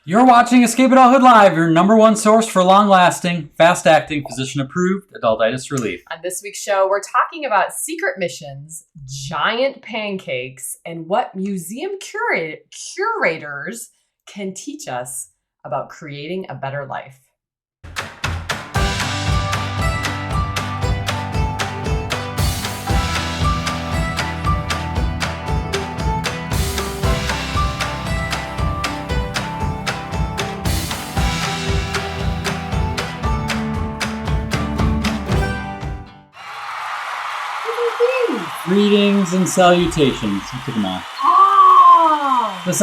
You're watching Escape Adulthood Live, your number one source for long-lasting, fast-acting, physician-approved adultitis relief. On this week's show, we're talking about secret missions, giant pancakes, and what museum curators can teach us about creating a better life. Greetings and salutations. You took them off. Oh! This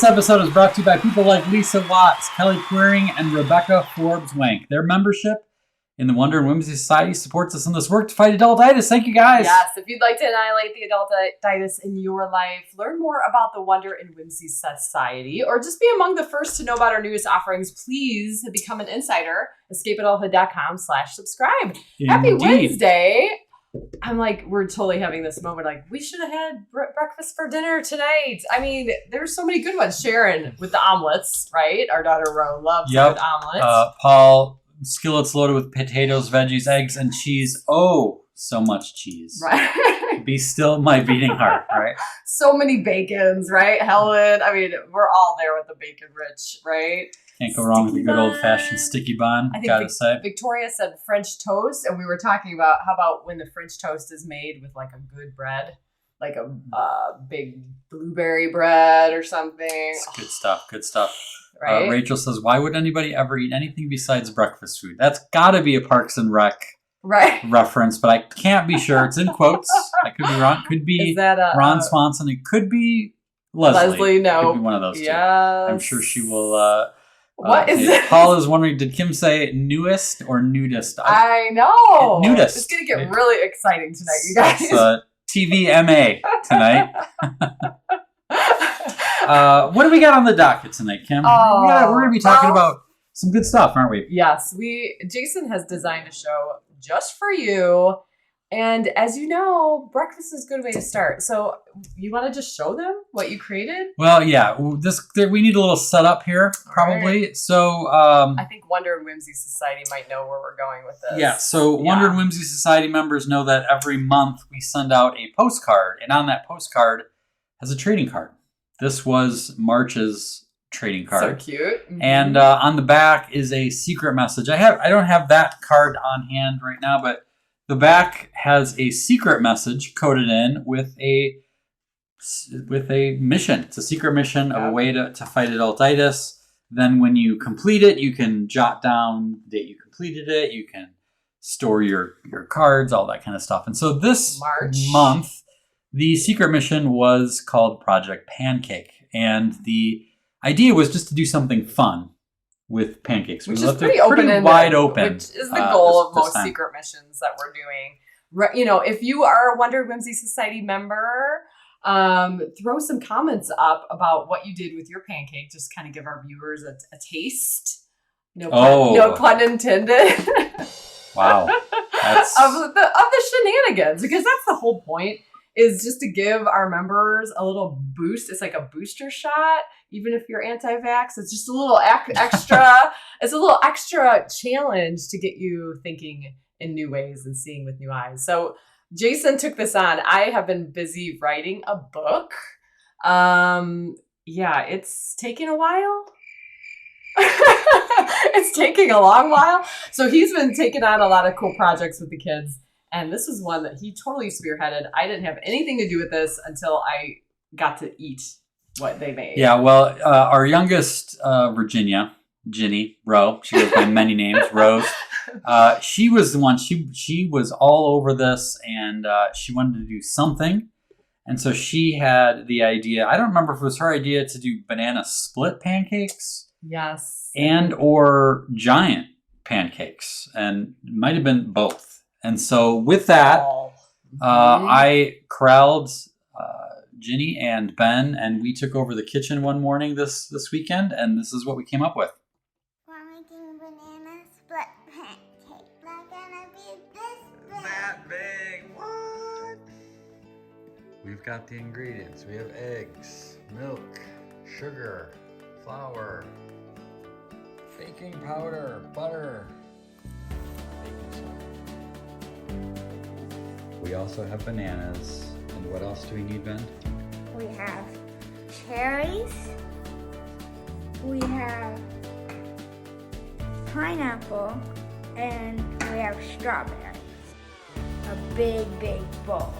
episode is brought to you by people like Lisa Watts, Kelly Queering, and Rebecca Forbes-Wank. Their membership in the Wonder and Whimsy Society supports us in this work to fight adultitis. Thank you, guys. Yes, if you'd like to annihilate the adultitis in your life, learn more about the Wonder and Whimsy Society, or just be among the first to know about our newest offerings, please become an insider. escapeadulthood.com/subscribe. Happy Wednesday. I'm like, we're totally having this moment. Like, we should have had breakfast for dinner tonight. I mean, there's so many good ones. Sharon with the omelets, right? Our daughter Ro loves good omelets. Paul, skillets loaded with potatoes, veggies, eggs, and cheese. Oh, so much cheese. Right. Be still my beating heart, right? So many bacons, right? Helen, I mean, we're all there with the bacon rich, right? Can't go wrong with a good old-fashioned sticky bun, gotta say. Victoria said French toast, and we were talking about how about when the French toast is made with like a good bread, like a big blueberry bread or something. It's good stuff. Right? Rachel says, why would anybody ever eat anything besides breakfast food? That's gotta be a Parks and Rec reference, but I can't be sure. It's in quotes. I could be wrong. Could be Ron Swanson. It could be Leslie. No. Could be one of those two. Yes. I'm sure she will... What is it? Paul is wondering, did Kim say newest or nudist? I know. Nudist. It's going to get really exciting tonight, you guys. It's TVMA tonight. What do we got on the docket tonight, Kim? We're going to be talking about some good stuff, aren't we? Yes. Jason has designed a show just for you. And as you know, breakfast is a good way to start. So you want to just show them what you created? Well, yeah. We need a little setup here, probably. Right. So I think Wonder and Whimsy Society might know where we're going with this. Yeah. So Wonder and Whimsy Society members know that every month we send out a postcard, and on that postcard has a trading card. This was March's trading card. So cute. Mm-hmm. And on the back is a secret message. I don't have that card on hand right now, but the back has a secret message coded in with a mission. It's a secret mission of a way to fight adultitis. Then when you complete it, you can jot down the date you completed it. You can store your cards, all that kind of stuff. And so this month, the secret mission was called Project Pancake. And the idea was just to do something fun with pancakes. Which is pretty wide open. Which is the goal of most secret missions that we're doing. You know, if you are a Wonder Whimsy Society member, throw some comments up about what you did with your pancake. Just kind of give our viewers a taste. No pun intended. Wow. of the shenanigans, because that's the whole point. Is just to give our members a little boost. It's like a booster shot, even if you're anti-vax. It's just a little extra. It's a little extra challenge to get you thinking in new ways and seeing with new eyes. So Jason took this on. I have been busy writing a book. It's taking a while. It's taking a long while. So he's been taking on a lot of cool projects with the kids. And this is one that he totally spearheaded. I didn't have anything to do with this until I got to eat what they made. Yeah, well, our youngest, Virginia, Ginny, Ro, she goes by many names, Rose. She was the one, she was all over this, and she wanted to do something. And so she had the idea, I don't remember if it was her idea to do banana split pancakes. Yes. And or giant pancakes. And it might have been both. And so with that, I corralled Ginny and Ben, and we took over the kitchen one morning this weekend, and this is what we came up with. We're making banana split pancake. They're gonna be this big. That big. What? We've got the ingredients. We have eggs, milk, sugar, flour, baking powder, butter, baking soda. We also have bananas. And what else do we need, Ben? We have cherries. We have pineapple. And we have strawberries. A big, big bowl.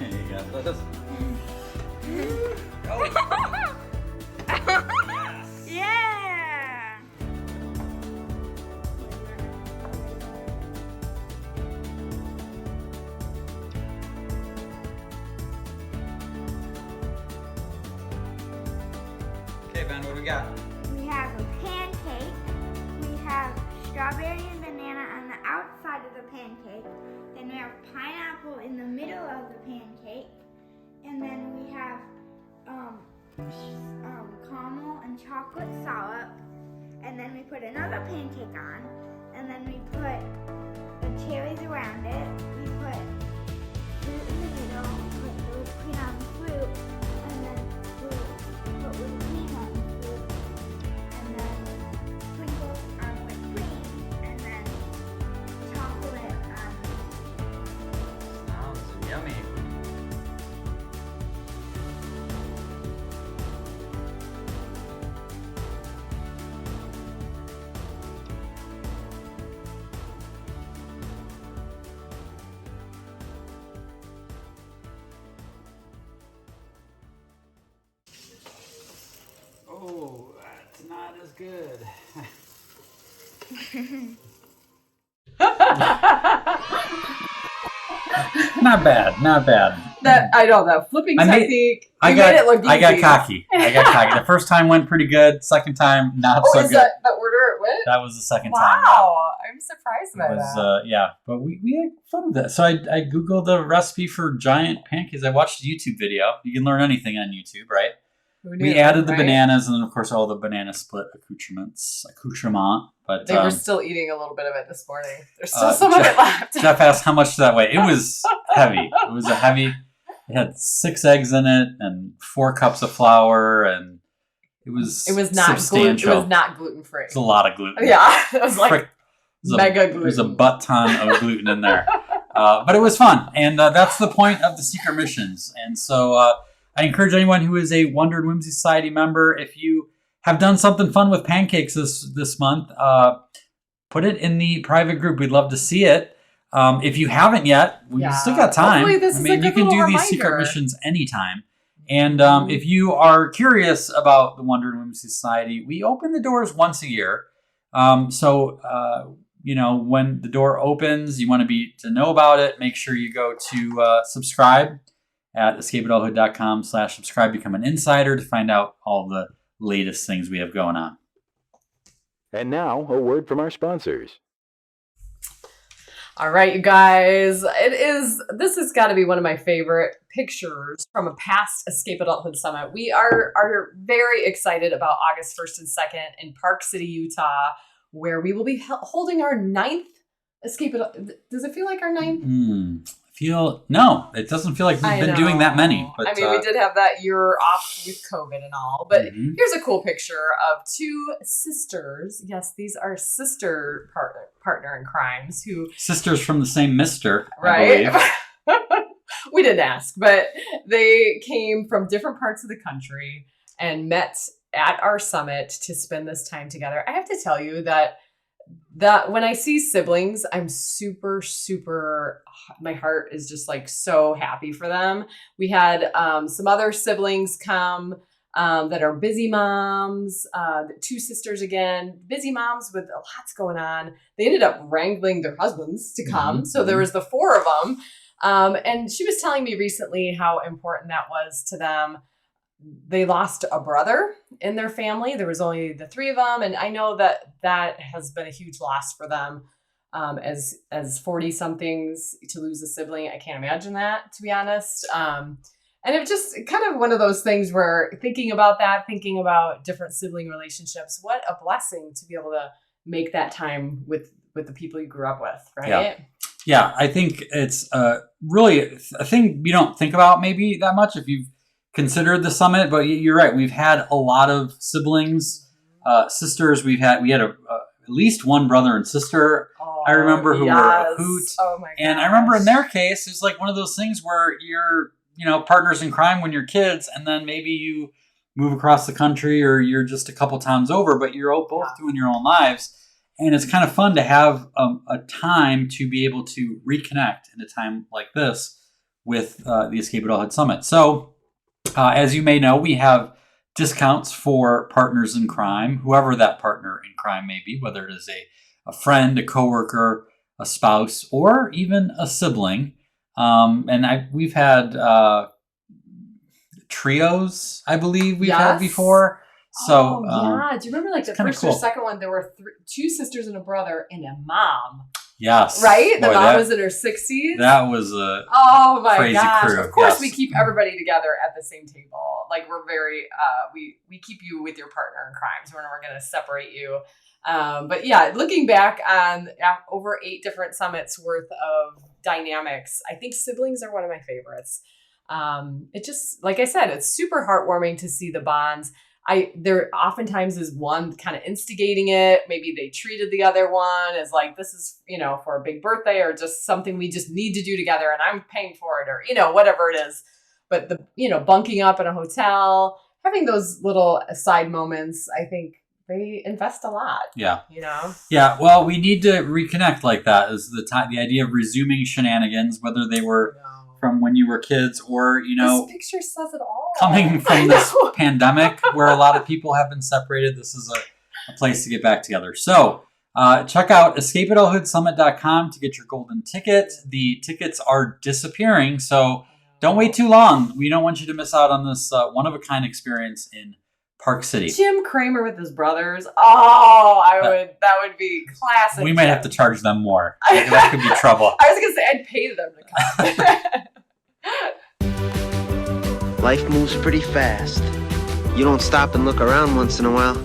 You got this? Yeah! Okay, Ben, what do we got? We have a pancake. We have strawberry and banana on the outside of the pancake. Then we have pineapple in the middle of the pancake. And then we have caramel and chocolate salad. And then we put another pancake on. And then we put the cherries around it. We put fruit in the middle. We put whipped cream on the fruit. And then we put whipped cream on the fruit. And then sprinkles on whipped cream. And then chocolate on. Sounds yummy. Oh, that's not as good. Not bad, not bad. That I know that flipping technique. I made it look easy. got cocky. I got cocky. The first time went pretty good. Second time, not so is good. that the order it went? That was the second time. Wow, I'm surprised Yeah. by It was, that. yeah, but we had fun with that. So I Googled the recipe for giant pancakes. I watched a YouTube video. You can learn anything on YouTube, right? Who knew, We added the right? bananas and then, of course, all the banana split accoutrement. But They were still eating a little bit of it this morning. There's still some of it left. Jeff asked how much did that weigh. It was heavy. It was a heavy. It had 6 eggs in it and 4 cups of flour, and it was not substantial. It was not gluten free. It's a lot of gluten. Yeah, it was like mega gluten. There's a butt ton of gluten in there, but it was fun, and that's the point of the secret missions. And so I encourage anyone who is a Wonder and Whimsy Society member, if you have done something fun with pancakes this month, put it in the private group. We'd love to see it. If you haven't yet, we still got time. Hopefully this is a you good can do little these reminder. secret missions anytime. And if you are curious about the Wonder and Whimsy Society, we open the doors once a year. When the door opens, you want to know about it. Make sure you go to subscribe at escapeadulthood.com/subscribe. Become an insider to find out all the latest things we have going on. And now, a word from our sponsors. All right, you guys. This has got to be one of my favorite pictures from a past Escape Adulthood Summit. We are very excited about August 1st and 2nd in Park City, Utah, where we will be holding our 9th Escape Adulthood. Does it feel like our 9th? No, it doesn't feel like we've been doing that many. But, I mean, we did have that year off with COVID and all, but here's a cool picture of 2 sisters. Yes, these are sister partner in crimes who sisters from the same mister, right? I believe. We didn't ask, but they came from different parts of the country and met at our summit to spend this time together. I have to tell you that when I see siblings, I'm super, my heart is just like so happy for them. We had some other siblings come that are busy moms, two sisters again, busy moms with lots going on. They ended up wrangling their husbands to come. Mm-hmm. So there was the 4 of them. And she was telling me recently how important that was to them. They lost a brother in their family. There was only the 3 of them. And I know that has been a huge loss for them. As 40 somethings to lose a sibling. I can't imagine that, to be honest. And it's just kind of one of those things where thinking about different sibling relationships, what a blessing to be able to make that time with the people you grew up with, right? Yeah, I think it's really a thing you don't think about maybe that much if you've considered the summit, but you're right. We've had a lot of siblings, sisters. We had at least one brother and sister. I remember who were a hoot. Oh my gosh. And I remember in their case, it's like one of those things where you're, partners in crime when you're kids, and then maybe you move across the country or you're just a couple towns over, but you're both doing your own lives. And it's kind of fun to have a time to be able to reconnect in a time like this with the Escape Adulthood Summit. So as you may know, we have discounts for partners in crime, whoever that partner in crime may be, whether it is a friend, a coworker, a spouse, or even a sibling. We've had trios, I believe we've had before. So, do you remember like the first or second one? There were 2 sisters and a brother and a mom. Yes. Right? The mom was in her 60s. That was a crazy crew. Of course, we keep everybody together at the same table. Like we're very, we keep you with your partner in crime. So we're never going to separate you. But yeah, looking back on over 8 different summits worth of dynamics, I think siblings are one of my favorites. It just, like I said, it's super heartwarming to see the bonds. There oftentimes is one kind of instigating it. Maybe they treated the other one as like, this is, for a big birthday or just something we just need to do together and I'm paying for it or, whatever it is. But bunking up in a hotel, having those little side moments, I think they invest a lot. Yeah. Yeah. Well, we need to reconnect like that is the idea of resuming shenanigans, whether they were from when you were kids or, this picture says it all. Coming from this pandemic where a lot of people have been separated, this is a place to get back together. So check out escapeadulthoodsummit.com to get your golden ticket. The tickets are disappearing, so don't wait too long. We don't want you to miss out on this one-of-a-kind experience in Park City. Jim Cramer with his brothers. Oh, that would be classic. We might have to charge them more. That could be trouble. I was going to say I'd pay them to come. Life moves pretty fast. You don't stop and look around once in a while,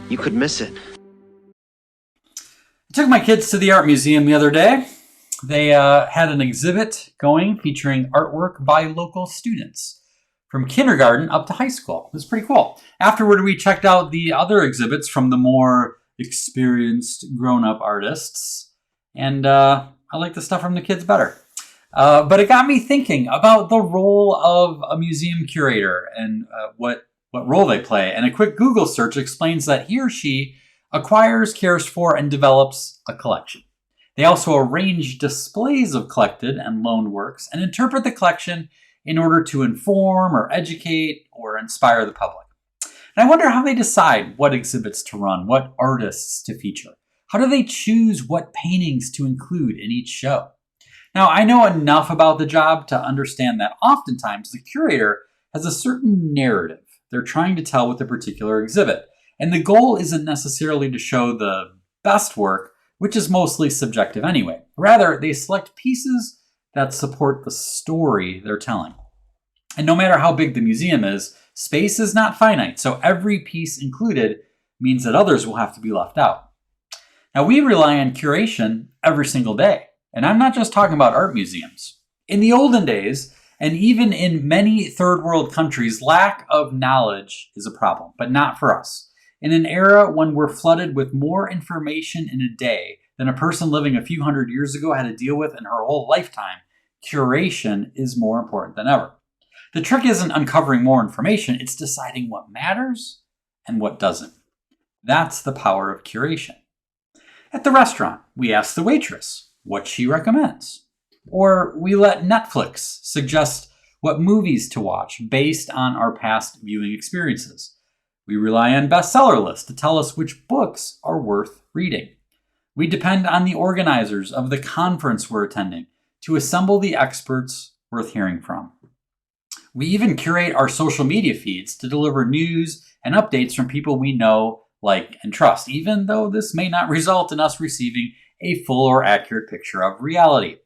you could miss it. I took my kids to the art museum the other day. They had an exhibit going featuring artwork by local students from kindergarten up to high school. It was pretty cool. Afterward, we checked out the other exhibits from the more experienced grown-up artists. And I like the stuff from the kids better. But it got me thinking about the role of a museum curator and what role they play. And a quick Google search explains that he or she acquires, cares for, and develops a collection. They also arrange displays of collected and loaned works and interpret the collection in order to inform or educate or inspire the public. And I wonder how they decide what exhibits to run, what artists to feature. How do they choose what paintings to include in each show? Now, I know enough about the job to understand that oftentimes the curator has a certain narrative they're trying to tell with a particular exhibit. And the goal isn't necessarily to show the best work, which is mostly subjective anyway. Rather, they select pieces that support the story they're telling. And no matter how big the museum is, space is not finite, so every piece included means that others will have to be left out. Now, we rely on curation every single day. And I'm not just talking about art museums. In the olden days, and even in many third world countries, lack of knowledge is a problem, but not for us. In an era when we're flooded with more information in a day than a person living a few hundred years ago had to deal with in her whole lifetime, curation is more important than ever. The trick isn't uncovering more information, it's deciding what matters and what doesn't. That's the power of curation. At the restaurant, we ask the waitress what she recommends. Or we let Netflix suggest what movies to watch based on our past viewing experiences. We rely on bestseller lists to tell us which books are worth reading. We depend on the organizers of the conference we're attending to assemble the experts worth hearing from. We even curate our social media feeds to deliver news and updates from people we know, like, and trust, even though this may not result in us receiving a full or accurate picture of reality.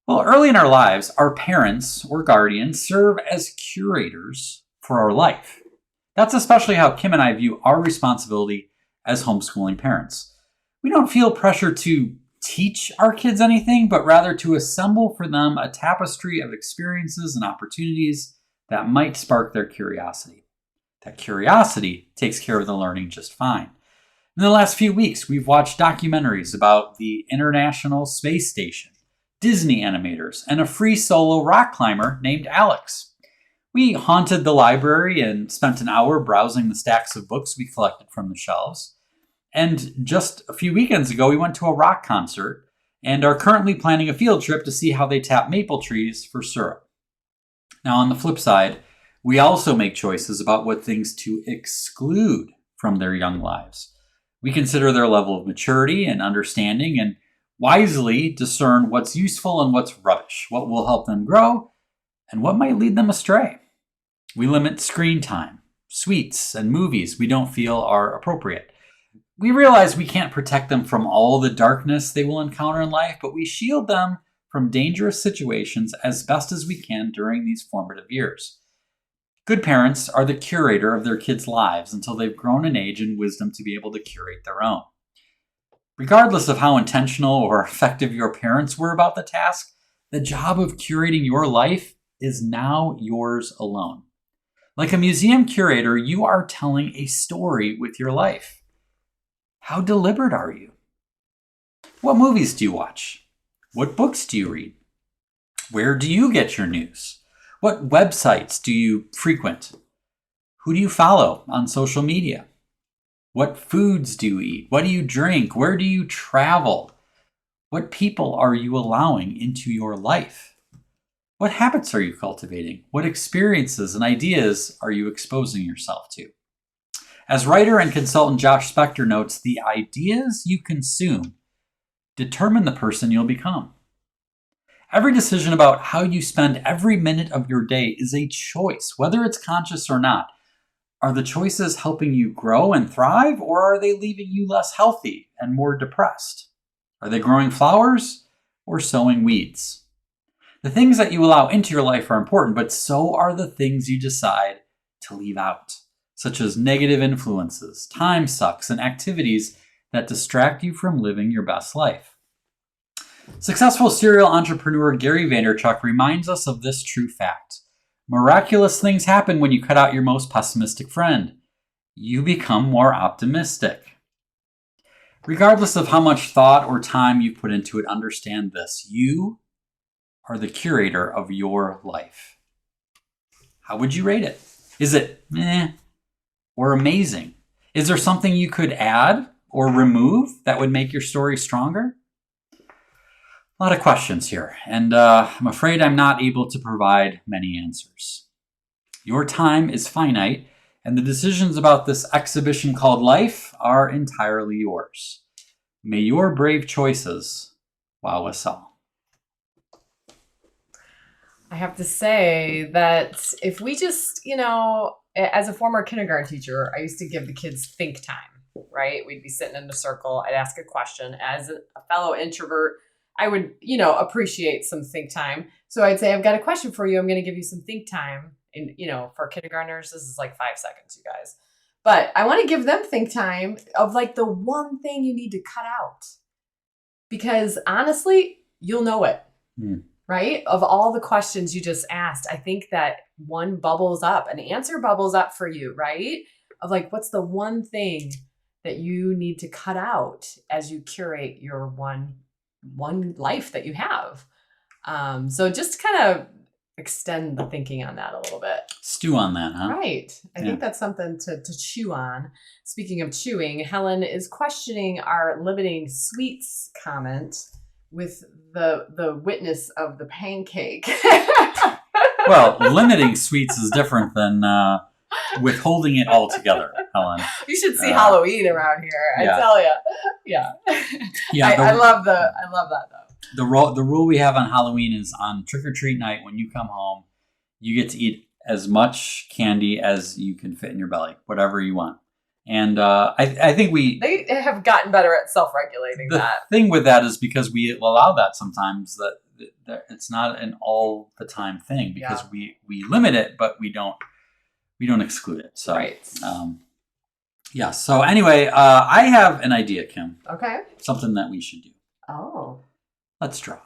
Well, early in our lives, our parents or guardians serve as curators for our life. That's especially how Kim and I view our responsibility as homeschooling parents. We don't feel pressure to teach our kids anything, but rather to assemble for them a tapestry of experiences and opportunities that might spark their curiosity. That curiosity takes care of the learning just fine. In the last few weeks, we've watched documentaries about the International Space Station, Disney animators, and a free solo rock climber named Alex. We haunted the library and spent an hour browsing the stacks of books we collected from the shelves. And just a few weekends ago, we went to a rock concert and are currently planning a field trip to see how they tap maple trees for syrup. Now, on the flip side, we also make choices about what things to exclude from their young lives. We consider their level of maturity and understanding and wisely discern what's useful and what's rubbish, what will help them grow, and what might lead them astray. We limit screen time, sweets, and movies we don't feel are appropriate. We realize we can't protect them from all the darkness they will encounter in life, but we shield them from dangerous situations as best as we can during these formative years. Good parents are the curator of their kids' lives until they've grown in age and wisdom to be able to curate their own. Regardless of how intentional or effective your parents were about the task, the job of curating your life is now yours alone. Like a museum curator, you are telling a story with your life. How deliberate are you? What movies do you watch? What books do you read? Where do you get your news? What websites do you frequent? Who do you follow on social media? What foods do you eat? What do you drink? Where do you travel? What people are you allowing into your life? What habits are you cultivating? What experiences and ideas are you exposing yourself to? As writer and consultant Josh Spector notes, the ideas you consume determine the person you'll become. Every decision about how you spend every minute of your day is a choice, whether it's conscious or not. Are the choices helping you grow and thrive, or are they leaving you less healthy and more depressed? Are they growing flowers or sowing weeds? The things that you allow into your life are important, but so are the things you decide to leave out, such as negative influences, time sucks, and activities that distract you from living your best life. Successful serial entrepreneur Gary Vaynerchuk reminds us of this true fact. Miraculous things happen when you cut out your most pessimistic friend. You become more optimistic. Regardless of how much thought or time you put into it, understand this. You are the curator of your life. How would you rate it? Is it meh or amazing? Is there something you could add or remove that would make your story stronger? A lot of questions here, and I'm afraid I'm not able to provide many answers. Your time is finite, and the decisions about this exhibition called life are entirely yours. May your brave choices wow us all. I have to say that if we just, as a former kindergarten teacher, I used to give the kids think time, right? We'd be sitting in a circle. I'd ask a question. As a fellow introvert, I would, appreciate some think time. So I'd say, I've got a question for you. I'm going to give you some think time. And, for kindergartners, this is like 5 seconds, you guys. But I want to give them think time of like the one thing you need to cut out. Because honestly, you'll know it, right? Of all the questions you just asked, I think that one bubbles up, an answer bubbles up for you, right? Of like, what's the one thing that you need to cut out as you curate your one life that you have. So just kind of extend the thinking on that a little bit. Stew on that, huh? Right. I think that's something to chew on. Speaking of chewing, Helen is questioning our limiting sweets comment with the witness of the pancake. Well, limiting sweets is different than withholding it altogether, Helen. You should see Halloween around here. I tell you. Yeah. Yeah. I love that though. The rule we have on Halloween is on trick or treat night when you come home, you get to eat as much candy as you can fit in your belly, whatever you want. And I think they have gotten better at self-regulating that. The thing with that is because we allow that sometimes that it's not an all the time thing because we limit it, but we don't exclude it. So, right. Yeah. So anyway, I have an idea, Kim. Okay. Something that we should do. Oh. Let's draw.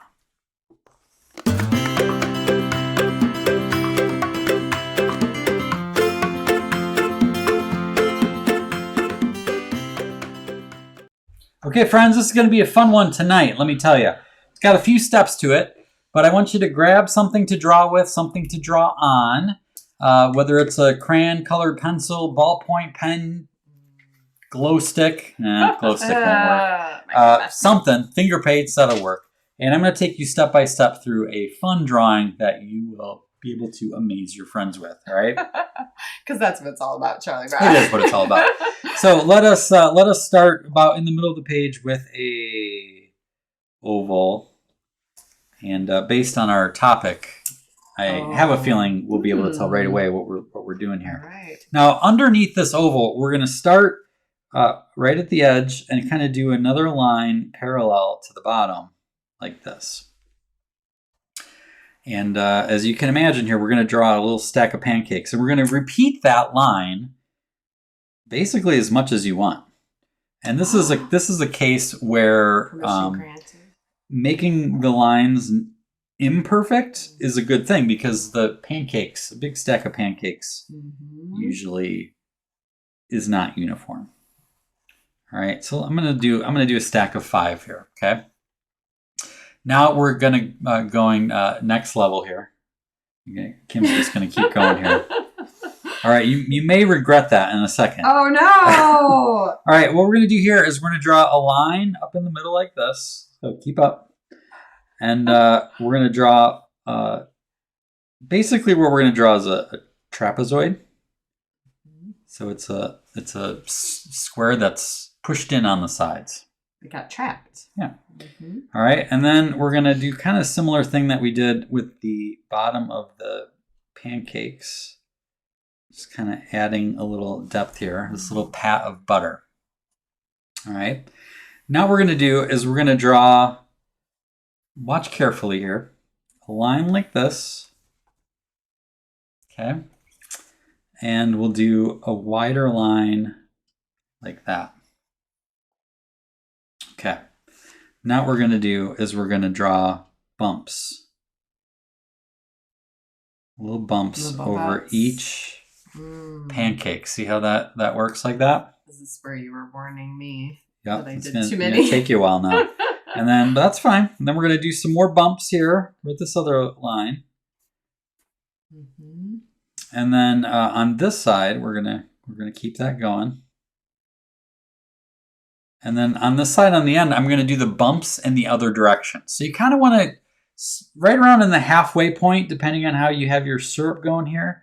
Okay, friends, this is going to be a fun one tonight, let me tell you. It's got a few steps to it, but I want you to grab something to draw with, something to draw on, whether it's a crayon, colored pencil, ballpoint pen, glow stick. Glow stick won't work. Something, finger paints, that'll work. And I'm going to take you step by step through a fun drawing that you will be able to amaze your friends with, all right? Because that's what it's all about, Charlie Brown. It is what it's all about. So let us start about in the middle of the page with a oval, and based on our topic, I have a feeling we'll be able to tell right away what we're doing here. All right. Now, underneath this oval, we're going to start right at the edge and kind of do another line parallel to the bottom, like this. And as you can imagine here, we're going to draw a little stack of pancakes. And we're going to repeat that line basically as much as you want. And this is a case where making the lines imperfect is a good thing because the pancakes, a big stack of pancakes, usually is not uniform. All right, so I'm gonna do a stack of 5 here. Okay. Now we're going next level here. Okay, Kim's just gonna keep going here. All right, you may regret that in a second. Oh no! All right, what we're gonna do here is we're gonna draw a line up in the middle like this. So keep up, and we're gonna draw. Basically, what we're gonna draw is a trapezoid. So it's a square that's pushed in on the sides. It got trapped. Yeah. All right, and then we're gonna do kind of similar thing that we did with the bottom of the pancakes. Just kind of adding a little depth here. This little pat of butter. All right. Now what we're gonna do is we're gonna draw. Watch carefully here. A line like this. Okay. And we'll do a wider line like that. Okay. Now what we're going to do is we're going to draw bumps. Little bumps over each pancake. See how that works like that? This is where you were warning me that I did it's too going many. to take you a while now. And then, but that's fine. And then we're going to do some more bumps here with this other line. And then on this side, we're gonna keep that going. And then on this side on the end, I'm gonna do the bumps in the other direction. So you kind of want to right around in the halfway point, depending on how you have your syrup going here,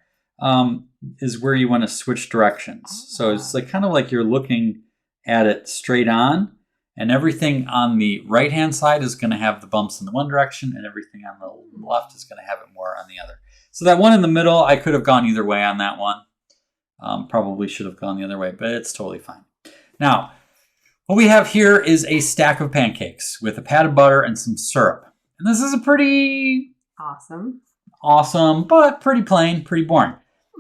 is where you want to switch directions. So it's like kind of like you're looking at it straight on, and everything on the right hand side is going to have the bumps in the one direction, and everything on the left is going to have it more on the other. So that one in the middle, I could have gone either way on that one. Probably should have gone the other way, but it's totally fine. Now, what we have here is a stack of pancakes with a pat of butter and some syrup. And this is a pretty awesome, but pretty plain, pretty boring.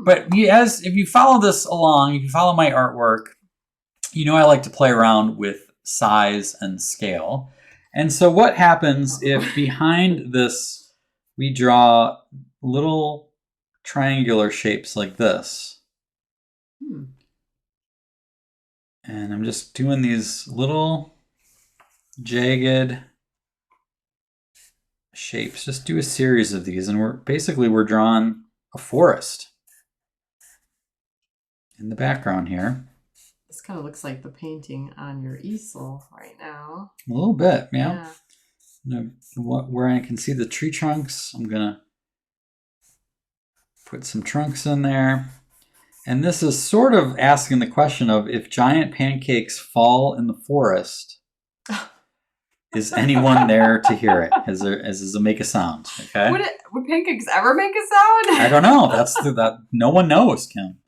But if you follow this along, if you follow my artwork, you know I like to play around with size and scale. And so what happens if behind this we draw little triangular shapes like this? And I'm just doing these little jagged shapes. Just do a series of these, and we're drawing a forest in the background here. This kind of looks like the painting on your easel right now. A little bit, yeah. Where I can see the tree trunks, I'm gonna Put some trunks in there. And this is sort of asking the question of if giant pancakes fall in the forest, is anyone there to hear it? Does it make a sound? Okay. Would pancakes ever make a sound? I don't know. That no one knows, Kim.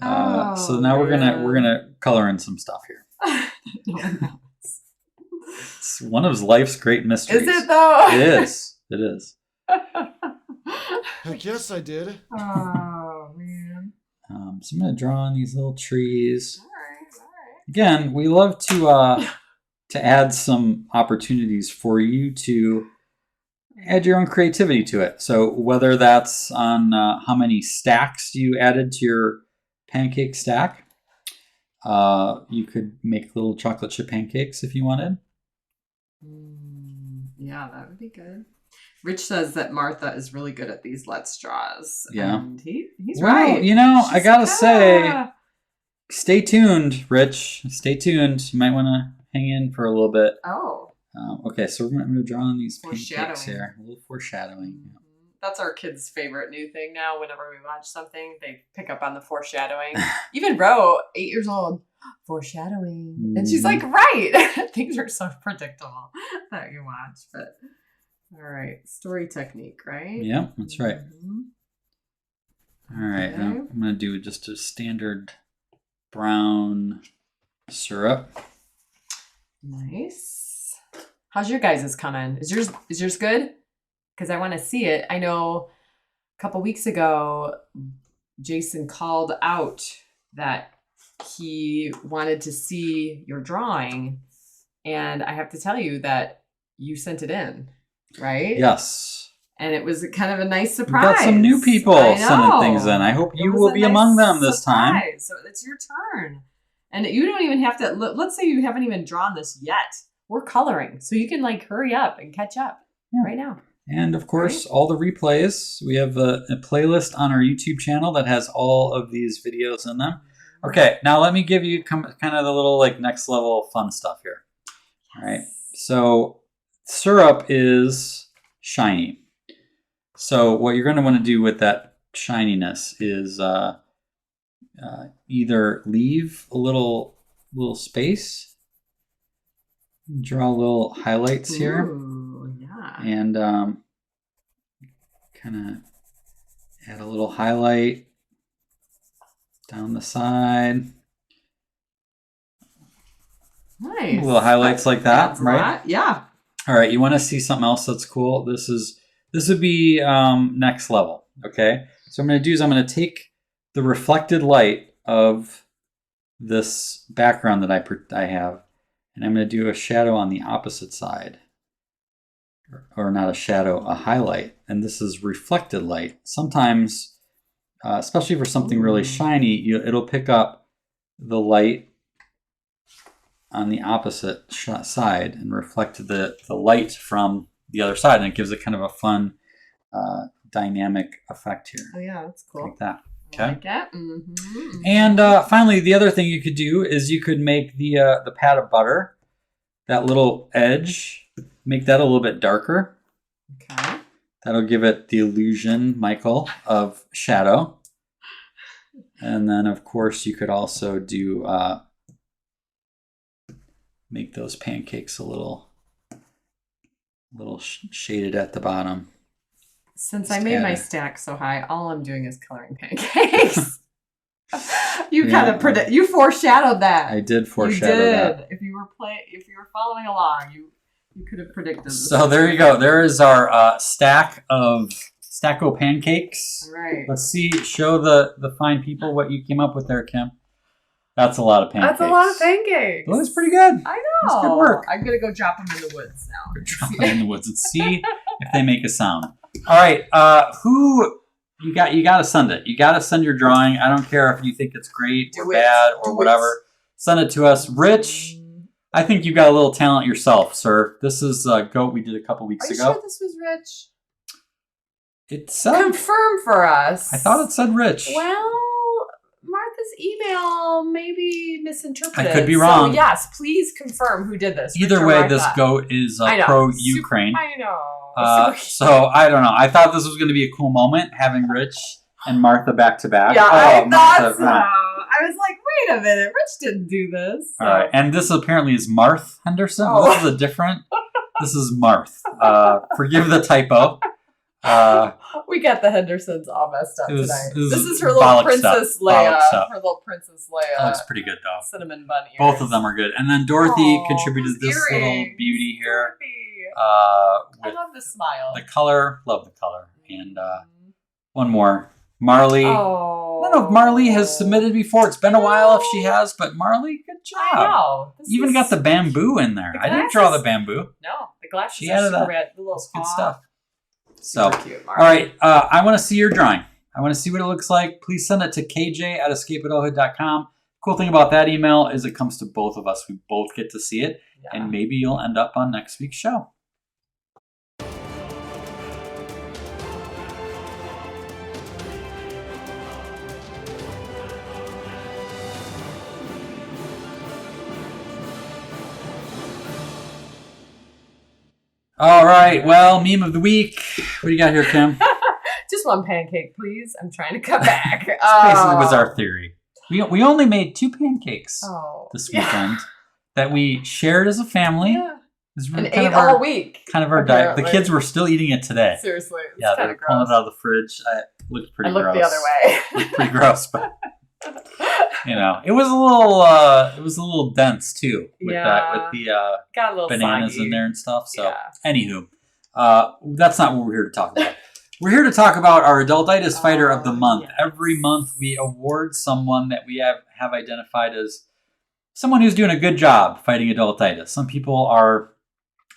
So now we're gonna color in some stuff here. No one knows. It's one of life's great mysteries. Is it though? It is. It is. I guess I did. Oh man. So I'm gonna draw on these little trees. All right. Again, we love to add some opportunities for you to add your own creativity to it. So whether that's on how many stacks you added to your pancake stack, you could make little chocolate chip pancakes if you wanted. Yeah, that would be good. Rich says that Martha is really good at these let's draws. Yeah. And he's Well, right. I gotta say, stay tuned, Rich. Stay tuned. You might want to hang in for a little bit. Oh. Okay, so I'm going to draw on these pancakes Foreshadowing. here. A little foreshadowing. That's our kids' favorite new thing now. Whenever we watch something, they pick up on the foreshadowing. Even Ro, 8 years old, foreshadowing. And she's like, right. Things are so predictable that you watch. But all right, story technique, right? Yeah, that's right. Mm-hmm. All right, Okay. now I'm going to do just a standard brown syrup. Nice. How's your guys' coming? Is yours good? Because I want to see it. I know a couple weeks ago, Jason called out that he wanted to see your drawing, and I have to tell you that you sent it in, right? Yes. And it was kind of a nice We've surprise. got some new people I sending know. things in. I hope It you was will a be nice among them this time. surprise. So it's your turn. And you don't even have to, let's say you haven't even drawn this yet. We're coloring. So you can like hurry up and catch up right now. And of course, all the replays. We have a playlist on our YouTube channel that has all of these videos in them. Okay, now let me give you kind of the little like next level fun stuff here. All right, so syrup is shiny. So what you're going to want to do with that shininess is either leave a little space, draw little highlights here. Ooh, yeah. And kind of add a little highlight down the side. Nice. Little highlights like that, That's a right? lot. Yeah. All right, you want to see something else that's cool? This would be next level, okay? So what I'm going to do is I'm going to take the reflected light of this background that I have, and I'm going to do a shadow on the opposite side. Or not a shadow, a highlight. And this is reflected light. Sometimes, especially for something really shiny, it'll pick up the light on the opposite side and reflect the light from the other side. And it gives it kind of a fun dynamic effect here. Oh, yeah, that's cool. Like that. Okay. I like that. Mm-hmm. And finally, the other thing you could do is you could make the pat of butter, that little edge, make that a little bit darker. Okay. That'll give it the illusion, Michael, of shadow. And then, of course, you could also do make those pancakes a little shaded at the bottom. Since Just I made add my it. stack so high, all I'm doing is coloring pancakes. You Yeah. kind of you foreshadowed that. I did foreshadow you did. that. If you were following along, you could have predicted this. So there you go. There is our stack of Stacko pancakes. All right. Let's see. Show the fine people what you came up with there, Kim. That's a lot of pancakes. That's a lot of pancakes. Well, that's pretty good. I know. That's good work. I'm gonna go drop them in the woods now. Drop them in the woods and see if they make a sound. All right. Who you got? You got to send it. You got to send your drawing. I don't care if you think it's great or Do it. bad or Do whatever. Send it to us, Rich. I think you got a little talent yourself, sir. This is Goat we did a couple weeks Are you ago. sure this was Rich? It said. Confirm for us. I thought it said Rich. Well, Martha's email maybe misinterpreted. I could be wrong. So yes, please confirm who did this. Either Rich or way, Martha. this Goat is I know. pro-Ukraine. I know. So I don't know. I thought this was going to be a cool moment having Rich and Martha back to back. Yeah, I thought Martha, so. I was like, wait a minute, Rich didn't do this. All right, and this apparently is Marth Henderson. Oh. This is a different. This is Marth. Forgive the typo. We got the Hendersons all messed up tonight. This is her little Bollock Princess stuff. Bollock Leia. stuff. Her little Princess Leia. That looks pretty good though. Cinnamon bun ears. Both of them are good. And then Dorothy Aw, contributed those this little earrings. beauty here. Dorothy. I With love the smile. the color. Love the color. And one more. Marley. Oh. I don't know if Marley has submitted before. It's been a while if she has, but Marley, good job. I know. This You even is- got the bamboo in there. The I didn't draw the glasses. bamboo. No, the glasses She are added super that. red. The little That's good paw. stuff. So, Super cute, all right. I want to see your drawing. I want to see what it looks like. Please send it to kj@escapeadulthood.com. Cool thing about that email is it comes to both of us. We both get to see it, Yeah. and maybe you'll end up on next week's show. All right. Well, meme of the week. What do you got here, Kim? Just one pancake, please. I'm trying to cut back. Basically was our theory. We only made 2 pancakes this Yeah. weekend that we shared as a family. Yeah. It was And kind ate of our, all week. kind of our diet. The apparently. kids were still eating it today. Seriously. It's Yeah, they kind were of pulling gross. it out of the fridge. It looked pretty I looked gross. the other way. Looked pretty gross, but it was a little dense too with Yeah. the Got a little bananas soggy. in there and stuff. So, Yeah. anywho, that's not what we're here to talk about. We're here to talk about our Adultitis Fighter of the Month. Yes. Every month we award someone that we have identified as someone who's doing a good job fighting adultitis. Some people are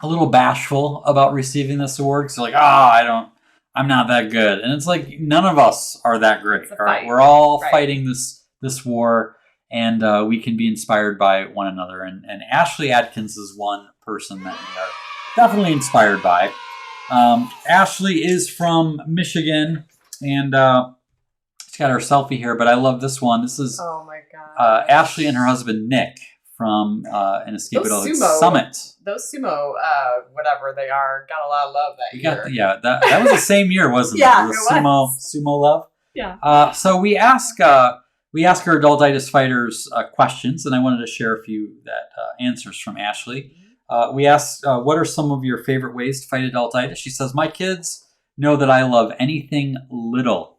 a little bashful about receiving this award because they're like, I'm not that good. And it's like, none of us are that great. It's a All right, fight. we're all Right. fighting this war, and we can be inspired by one another. And Ashley Adkins is one person that we are definitely inspired by. Ashley is from Michigan, and she's got her selfie here, but I love this one. This is Oh my god. Ashley and her husband Nick from an Escape Those Adulthood sumo- Summit. Those sumo, whatever they are, got a lot of love that We year. got that was the same year, wasn't Yeah, it? it was. Sumo love. Yeah. So we ask our Adultitis Fighters questions, and I wanted to share a few answers from Ashley. We asked, what are some of your favorite ways to fight adultitis? She says, my kids know that I love anything little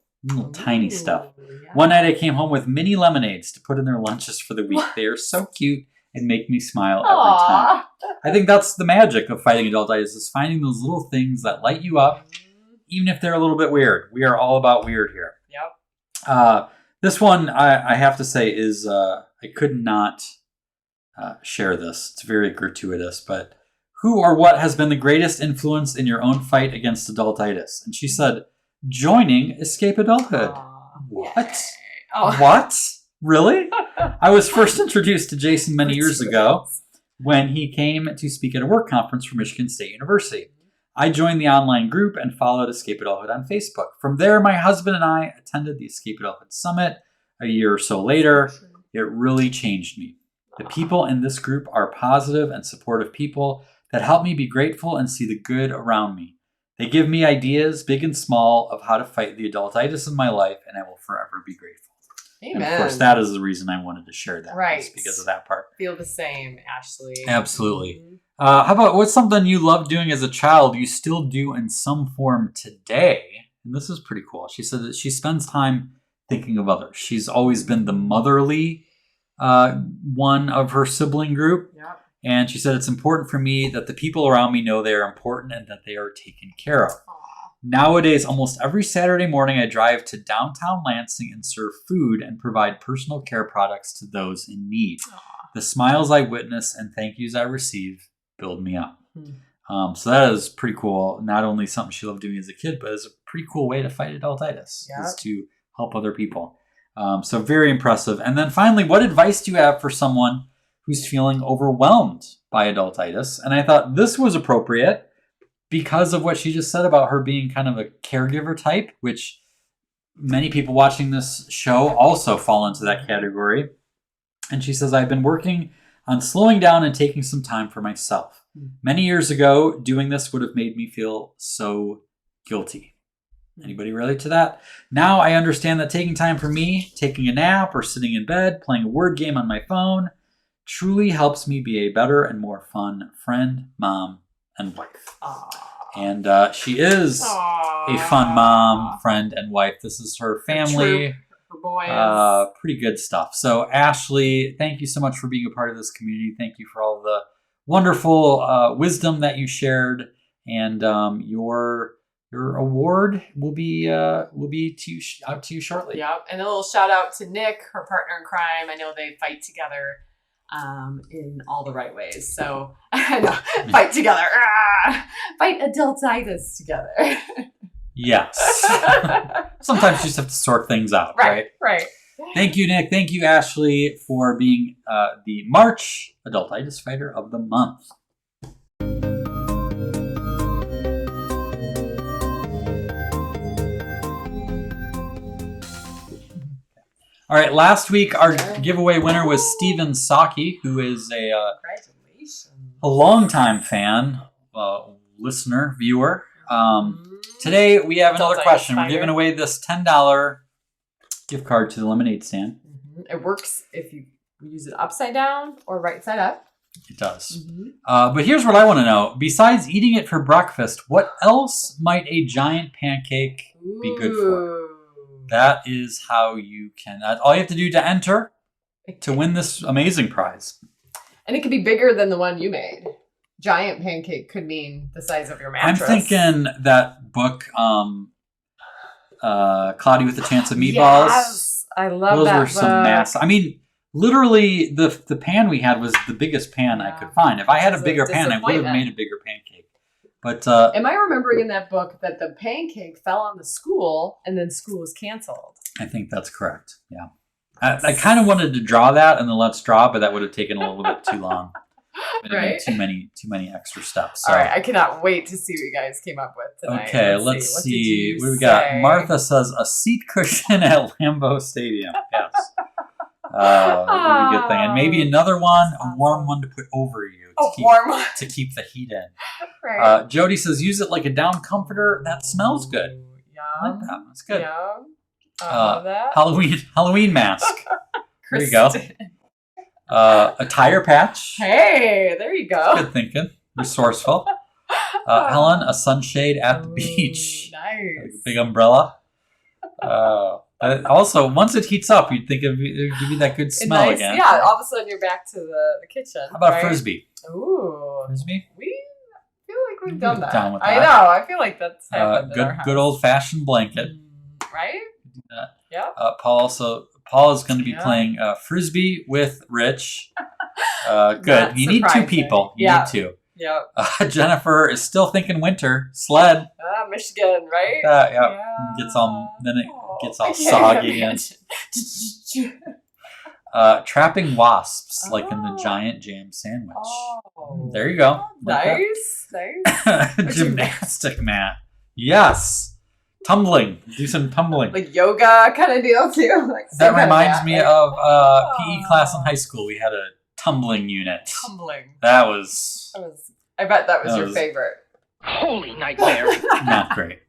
tiny stuff. Yeah. One night I came home with mini lemonades to put in their lunches for the week. They are so cute and make me smile every time. Aw. I think that's the magic of fighting adultitis, is finding those little things that light you up, even if they're a little bit weird. We are all about weird here. Yep. This one, I have to say, is I could not share this. It's very gratuitous, but who or what has been the greatest influence in your own fight against adultitis? And she said, joining Escape Adulthood. Aw. What? Oh. What? Really? I was first introduced to Jason many years ago when he came to speak at a work conference for Michigan State University. I joined the online group and followed Escape Adulthood on Facebook. From there, my husband and I attended the Escape Adulthood Summit a year or so later. It really changed me. The people in this group are positive and supportive people that help me be grateful and see the good around me. They give me ideas, big and small, of how to fight the adultitis in my life, and I will forever be grateful. Amen. And of course, that is the reason I wanted to share that. Right. Is because of that part. Feel the same, Ashley. Absolutely. Mhm. How about what's something you loved doing as a child you still do in some form today? And this is pretty cool. She said that she spends time thinking of others. She's always been the motherly one of her sibling group. Yep. And she said, it's important for me that the people around me know they are important and that they are taken care of. Aw. Nowadays, almost every Saturday morning, I drive to downtown Lansing and serve food and provide personal care products to those in need. Aw. The smiles I witness and thank yous I receive build me up. Hmm. So that is pretty cool. Not only something she loved doing as a kid, but it's a pretty cool way to fight adultitis, Yep. is to help other people. So very impressive. And then finally, what advice do you have for someone who's feeling overwhelmed by adultitis? And I thought this was appropriate because of what she just said about her being kind of a caregiver type, which many people watching this show also fall into that category. And she says, I've been working on slowing down and taking some time for myself. Many years ago, doing this would have made me feel so guilty. Anybody relate to that? Now I understand that taking time for me, taking a nap, or sitting in bed, playing a word game on my phone, truly helps me be a better and more fun friend, mom, and wife. Aww. And she is a fun mom, friend, and wife. This is her family. For boys. Pretty good stuff. So Ashley, thank you so much for being a part of this community. Thank you for all the wonderful wisdom that you shared. And your award will be out to you shortly. Yep. And a little shout out to Nick, her partner in crime. I know they fight together in all the right ways. So I know, fight together. Fight adultitis together. Yes. Sometimes you just have to sort things out, right? Right. Thank you, Nick. Thank you, Ashley, for being the March Adultitis Fighter of the Month. All right, last week our giveaway winner was Steven Saki, who is Congratulations. a longtime fan, listener, viewer. Today we have another question. We're giving away this $10 gift card to the lemonade stand. It works if you use it upside down or right side up. It does. But here's what I want to know. Besides eating it for breakfast, what else might a giant pancake be good for? That is how you can. All you have to do to enter to win this amazing prize. And it could be bigger than the one you made. Giant pancake could mean the size of your mattress. I'm thinking that book, Cloudy with a Chance of Meatballs. Yes, I love Those that were book. some massive. I mean, literally, the pan we had was the biggest pan I could find. If I had a bigger pan, I would have made a bigger pancake. But am I remembering in that book that the pancake fell on the school and then school was canceled? I think that's correct. Yeah. I kind of wanted to draw that in the Let's Draw, but that would have taken a little bit too long. It would have been too many extra steps. So. All right, I cannot wait to see what you guys came up with tonight. Okay, let's see. What do we got? Martha says a seat cushion at Lambeau Stadium. Yes. That would be a good thing. And maybe another one, a warm one to put over you. To keep the heat in. Right. Jody says use it like a down comforter. That smells good. I like that. That's good. Love that. Halloween mask. There you go. A tire patch. Hey, there you go. Good thinking. Resourceful. Helen, a sunshade at the beach. Nice. Like a big umbrella. Also, once it heats up, you'd think it'd give you that good smell again. Yeah, all of a sudden you're back to the kitchen. How about Frisbee? Ooh. Frisbee? We feel like we've done that. Down with that. I know. I feel like that's happened in our house. Good old-fashioned blanket. Right? Do that. Yeah. Paul is going to be playing Frisbee with Rich. Good. You need two people. You need two. Yep. Jennifer is still thinking winter. Sled. Michigan, right? Yeah. It gets all soggy and trapping wasps like in the giant jam sandwich. There you go. Nice. Gymnastic mat. Yes. Tumbling. Do some tumbling. Like yoga kind of deal too. Like that reminds me of PE class in high school. We had a tumbling unit. Tumbling. That was. I bet that was your favorite. Holy nightmare. Not great.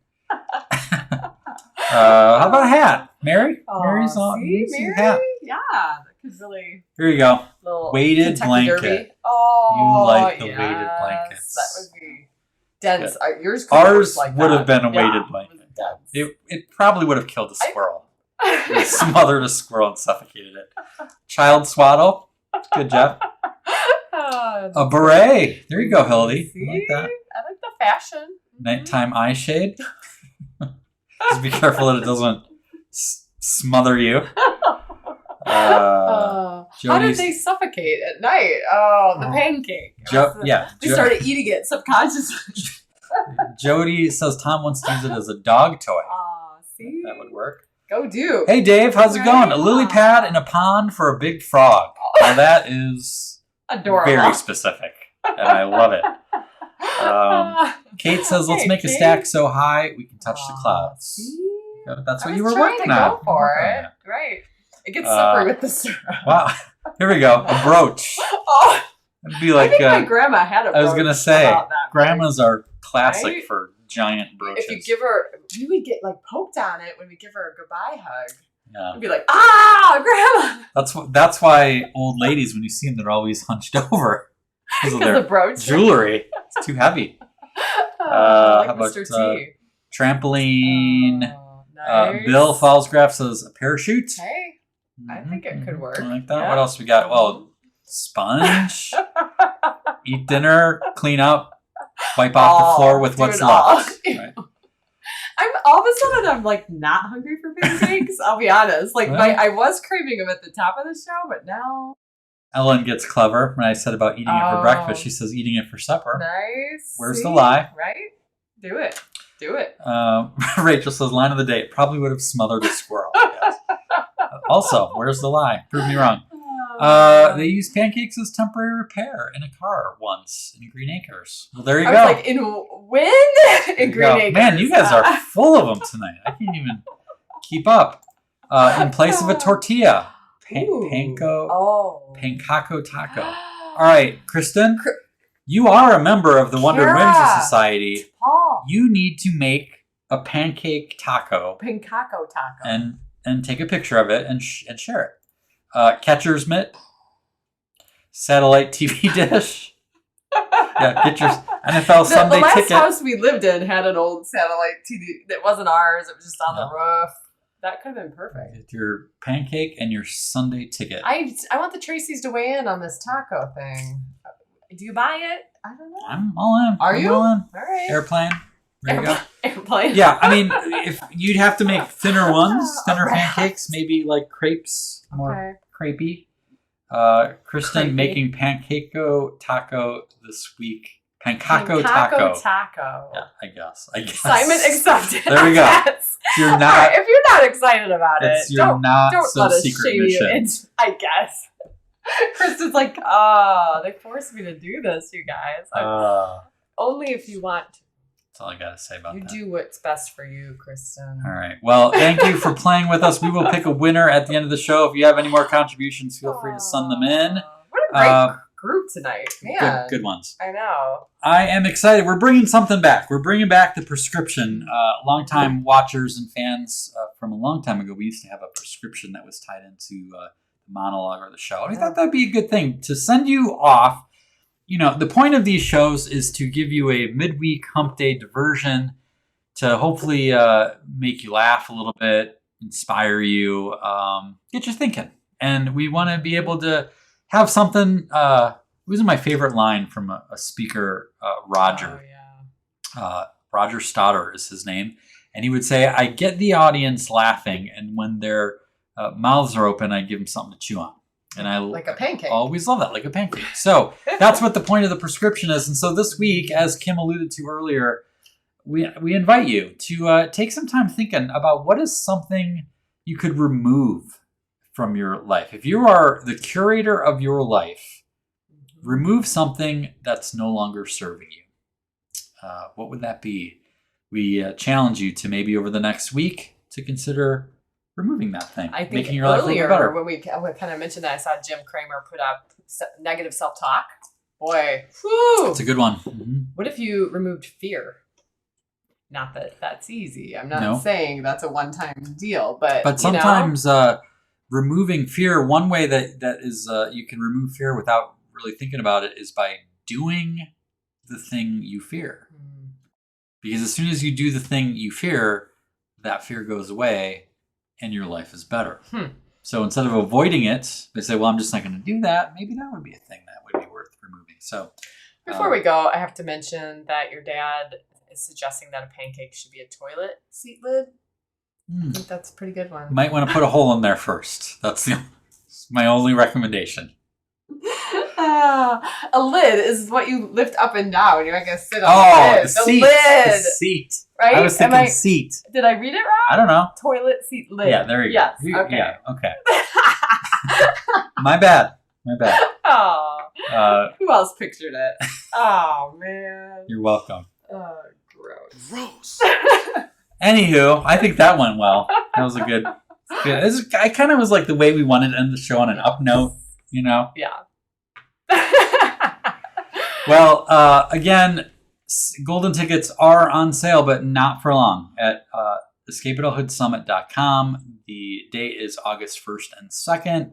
How about a hat? Mary? Mary's on Mary? hat. Yeah. That could really. Here you go. Weighted Kentucky blanket. Derby. Oh, you like the weighted blankets. That would be dense. Yeah. Yours would have been a weighted blanket. It probably would have killed a squirrel. It smothered a squirrel and suffocated it. Child swaddle. Good job. A beret. There you go, Hildy. I like that. I like the fashion. Nighttime eye shade. Just be careful that it doesn't smother you. How did they suffocate at night? Oh, the pancake. They started eating it subconsciously. Jody says Tom wants to use it as a dog toy. See? That would work. Go do. Hey, Dave, how's it going? A lily pad in a pond for a big frog. Now that is adorable. Very specific, and I love it. Kate says, let's make a stack so high we can touch the clouds. See? That's what you were working on. Go for it. Right. It gets slippery with the syrup. Wow. Here we go. A brooch. It'd be like, I think my grandma had a brooch. I was going to say, grandmas are classic for giant brooches. If you give her, we would get like poked on it when we give her a goodbye hug. Yeah. We'd be like, grandma. That's why old ladies, when you see them, they're always hunched over because of their the brooch. jewelry. It's too heavy. Like how about Mr. T. trampoline? Nice. Bill Fallsgraf says a parachute. Hey, I think it could work. I like that. Yeah. What else we got? Well, sponge. Eat dinner. Clean up. Wipe off the floor with do what's it all. left. Right. I'm all of a sudden I'm like not hungry for pancakes. I'll be honest. Like I was craving them at the top of the show, but now Ellen gets clever when I said about eating it for breakfast. She says eating it for supper. nice. Where's See? the lie? Right? Do it. Do it. Rachel says line of the day. It probably would have smothered a squirrel. Yes. Also, where's the lie? Prove me wrong. They used pancakes as temporary repair in a car once in Green Acres. Well, there you I go. was like, when? In Green Acres. Man, you guys are full of them tonight. I can't even keep up. In place of a tortilla. Panko taco. All right, Kristen, you are a member of the Wonder Whimsy Society. Paul. You need to make a pancake taco. Pancaco taco. And take a picture of it and share it. Catcher's mitt, satellite TV dish. Yeah, get your NFL Sunday the last ticket. house we lived in had an old satellite TV that wasn't ours. It was just on the roof. That could have been perfect. Get your pancake and your Sunday ticket. I want the Tracy's to weigh in on this taco thing. Do you buy it? I don't know. I'm all in. Are you? All in. All right. Airplane. There you go. Airplane. Yeah, I mean, if you'd have to make thinner ones, thinner pancakes, maybe like crepes, more crepey. Kristen Crepey. making pancaco taco this week. Pancaco taco. Yeah, I guess. Simon accepted. There we go. Yes. You're not. If you're not excited about it, It's your not don't so let us secret shame mission. you. I guess. Kristen's like, they forced me to do this, you guys. Only if you want to. That's all I got to say about You that. do what's best for you, Kristen. All right. Well, thank you for playing with us. We will pick a winner at the end of the show. If you have any more contributions, feel free to send them in. What a great group tonight. Man. Good ones. I know. I am excited. We're bringing something back. We're bringing back the prescription. Longtime watchers and fans from a long time ago, we used to have a prescription that was tied into the monologue or the show. And I thought that'd be a good thing to send you off. You know, the point of these shows is to give you a midweek hump day diversion to hopefully make you laugh a little bit, inspire you, get you thinking. And we want to be able to have something. It was my favorite line from a speaker, Roger. Oh, yeah. Roger Stoddard is his name. And he would say, I get the audience laughing, and when their mouths are open, I give them something to chew on. And I Like a pancake. always love that, like a pancake. So that's what the point of the prescription is. And so this week, as Kim alluded to earlier, we invite you to take some time thinking about what is something you could remove from your life. If you are the curator of your life, remove something that's no longer serving you. What would that be? We challenge you to maybe over the next week to consider removing that thing, I think making your life a little earlier better. when we kind of mentioned that, I saw Jim Cramer put up negative self-talk. Boy, whew. It's a good one. Mm-hmm. What if you removed fear? Not that that's easy. I'm not saying that's a one-time deal, but sometimes removing fear, one way that is you can remove fear without really thinking about it is by doing the thing you fear. Because as soon as you do the thing you fear, that fear goes away and your life is better. So instead of avoiding it, they say, well, I'm just not going to do that. Maybe that would be a thing that would be worth removing. So before we go, I have to mention that your dad is suggesting that a pancake should be a toilet seat lid. I think that's a pretty good one. You might want to put a hole in there first. That's my only recommendation. A lid is what you lift up and down. You're not going to sit on the lid. The seat. Lid. The seat. Right? I was thinking seat. Did I read it wrong? I don't know. Toilet seat lid. Yeah, there you yes. go. Okay. Yeah, okay. My bad. Oh. Who else pictured it? Uh, Oh, man. You're welcome. Oh, gross. Gross. Anywho, I think that went well. That was a good. I kind of was like the way we wanted to end the show on an up note, you know? Yeah. Well, again, golden tickets are on sale, but not for long at escapeadulthoodsummit.com. The date is August 1st and 2nd.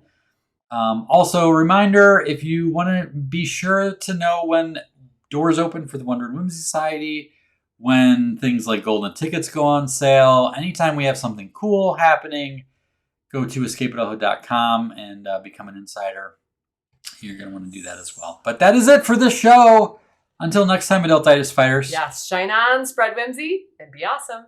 Also, reminder, if you want to be sure to know when doors open for the Wonder Women Society, when things like golden tickets go on sale, anytime we have something cool happening, go to escapeadulthood.com and become an insider. You're going to want to do that as well. But that is it for this show. Until next time, Adultitis Fighters. Yes, shine on, spread whimsy, and be awesome.